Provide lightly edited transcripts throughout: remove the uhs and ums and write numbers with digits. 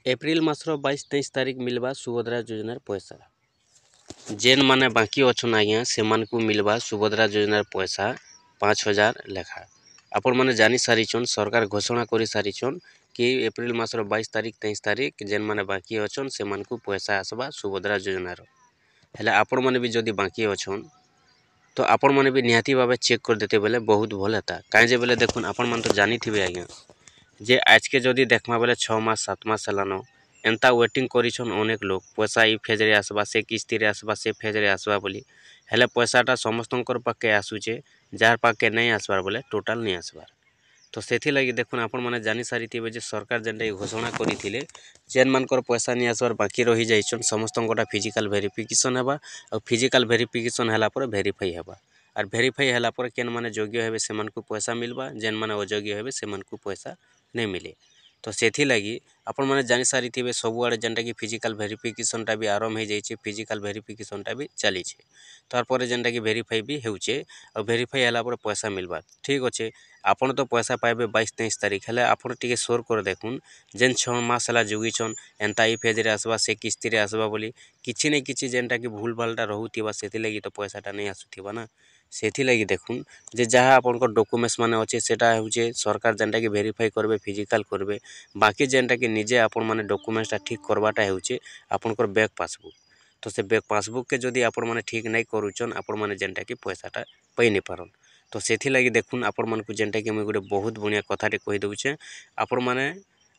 April मासर 22-23 तारीख मिलवा सुभद्रा योजनार पैसा जेन माने बाकी अच्छन आज्ञा से मिलवा सुभद्रा योजनार पैसा 5,000 लेखा। आपण मैंने जानी सारीछन सरकार घोषणा कर सारीछन कि एप्रिल मासर 22 तारीख 23 तारीख जेन माने बाकी अच्छन से पैसा आसवा सुभद्रा योजनार। हेले आपण मैंने भी जदि बाकी अच्छन तो आपण मैंने भी निहाती भाव चेक कर देते बेले बहुत भल होता। कहीं बेले देखुन आपण मैंने तो जानी थे आज्ञा जे आज के जदि देखमा बेले 6 मास 7 मास हेलान एंता वेटिंग करिछन अनेक लोग पैसा ई फेज रे आसबा से किस्ती रे आसबा से फेज रे आसबा बोली हेले पैसाटा समस्तंकर पाके आसुचे जार पाके नहीं आसबार बोले टोटाल नहीं आसबार। तो सेथि लगी देखुन आपण माने जानी सारी थे जे सरकार जेनटा घोषणा करथिले जेन मानकर पैसा नहीं आसबार बाकी रही जाइछन समस्तंकटा फिजिकल वेरिफिकेशन हेबा और फिजिकल वेरिफिकेशन होला पर वेरीफाई हेबा और वेरीफाई होला पर केन माने योग्य हेबे से मानकु पैसा मिलबा जेन माने अयोग्य हेबे से मानकु पैसा नहीं मिले। तो सेथि लगी आपण माने जानि सारी थे सब आड़े जेनटा कि फिजिकल वेरिफिकेशनटा भी आरंभ हो जाइए फिजिकल वेरिफिकेशनटा भी चली तारपर जेनटा कि वेरीफाई भी होचे और वेरीफाई होला पर पैसा मिलबा ठीक अच्छे। आपण तो पैसा पाइबे 22-23 तारीख हेले आपण टिके सोर कर देखुन जेन 6 मास हला जुगिछन एंता ई फेज रे आसबा से किस्ती रे आसबा बोली किछि नहीं किछि जेनटा कि भूल भालटा रहुथिबा सेथि लगी तो पैसाटा नहीं आसुथिबा ना। सेथि लगी देखुन जे जहाँ आपनकर डॉक्यूमेंट्स माने अच्छे सेटा होचे सरकार जेनटा कि वेरीफाई करबे फिजिकल करबे बाकी जेनटा कि निजे आपण माने डॉक्यूमेंट्सटा ठीक करवाटा होचे आपनकर बैंक पासबुक। तो से बैंक पासबुक के जदि आपण माने ठीक नहीं करूचन आपण माने जेनटा कि पैसाटा पाई नहीं पारन। तो सेथि लगी देखुन आपण मानकु जेनटा कि मुई गोटे बहुत बढ़िया कथाटे कहि दउछे आपण माने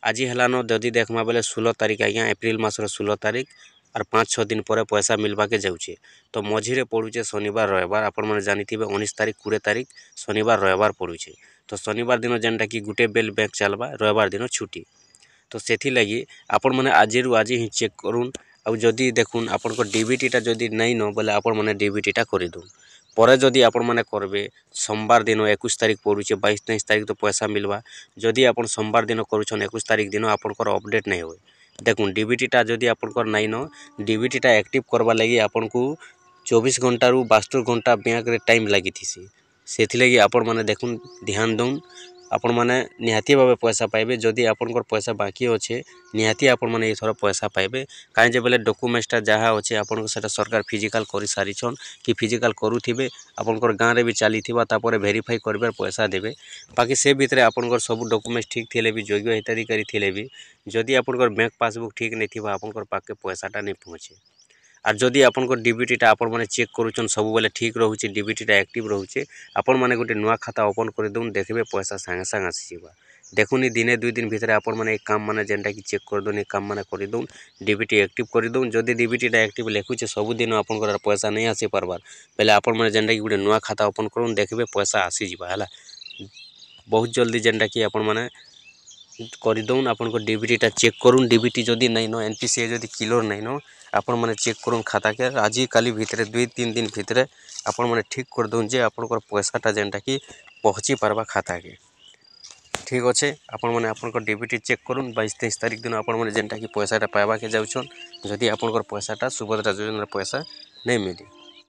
आज हेलानो जदि देखमा बेले 16 तारीख आज्ञा एप्रिल मासर 16 तारीख और 5-6 दिन पर पैसा मिलवा के जाऊे तो मझीरे पड़ुचे शनिवार रविवार आपण माने जानिथिबे 19 तारीख 20 तारीख शनिवार रविवार पड़ुचे। तो शनिवार दिन जेनटा कि गुटे बेल बैंक चलवा रविवार दिन छुट्टी। तो सेथि लगी आपण माने आज ही चेक करुन आ जदि देखुन आपनको डीबीटीटा जदि नहीं न बोले आपण माने डीबीटीटा कर दून पर जदि आपण माने करबे सोमवार दिन 21 तारीख पड़ुचे 22-23 तारीख तो पैसा मिलवा जदि आपण सोमवार दिन करूछन 21 तारीख दिन आपनकर अपडेट नहीं होए देखुन डीबीटीटा जदि आपनकर नहीं न डीबीटीटा एक्टिव करवा लगी आपनको 24 घंटा रु 72 घंटा बैंक रे टाइम लगी थी सेथि लगी आपण माने देखुन ध्यान दउन आपण माने निहाती भावे पैसा पाइबे जदि आपनकर पैसा बाकी अच्छे निहाती आपण माने एथर पैसा पाइबे काहे जे बेले डॉक्यूमेंट्सटा जहाँ अच्छे आपनको सेटा सरकार फिजिकल कर सारिछन कि फिजिकल करूथिबे आपनकर गाँव रे भी चलीथिबा तापर वेरीफाई करबे पैसा देबे बाकी से भितरे आपनकर सब डॉक्यूमेंट्स ठीक थिले भी योग्य हिताधिकारी थिले भी जदि आपनकर बैंक पासबुक ठीक नहीं थिबा आपनकर पाके पैसाटा नहीं पहुँचे और जदि आपनकर डीबीटीटा आपण माने चेक करूछन सब बेले ठीक रहूचे डीबीटीटा एक्टिव रहूचे आपण माने गोटे नुआ खाता ओपन कर दउन देखबे पैसा संगे संगे आसीबा देखुनी दिने 2 दिन भितर आपण माने एक काम माने जेनटा कि चेक कर दउन एक काम माने कर दउन डीबीटी एक्टिव कर दउन जदि डीबीटीटा एक्टिव लेखुचे सब दिन आपनकर पैसा नहीं आसी पारबार पहले आपण माने जेनटा कि गोटे नुआ खाता ओपन करूँ देखबे पैसा आसी जिबा हला बहुत जल्दी जेनटा कि आपण माने कर दउन आपनको डीबीटीटा चेक करूँ डीबीटी जदि नहीं न एनपीसीआई जदि क्लियर नहीं न आपण माने चेक करूँ खाता के आज काली भितर 2-3 दिन भितर आपण माने ठीक कर दउन जे आपनकर पैसाटा जेनटा कि पहुँची पारबा खाता के ठीक अच्छे। आपण माने आपनकर डीबीटी चेक करूँ 22-23 तारीख दिन आपण माने जेनटा कि पैसाटा पाइबा के जाउछन जदि आपनकर पैसाटा सुभद्रा योजनार पैसा नहीं मिली।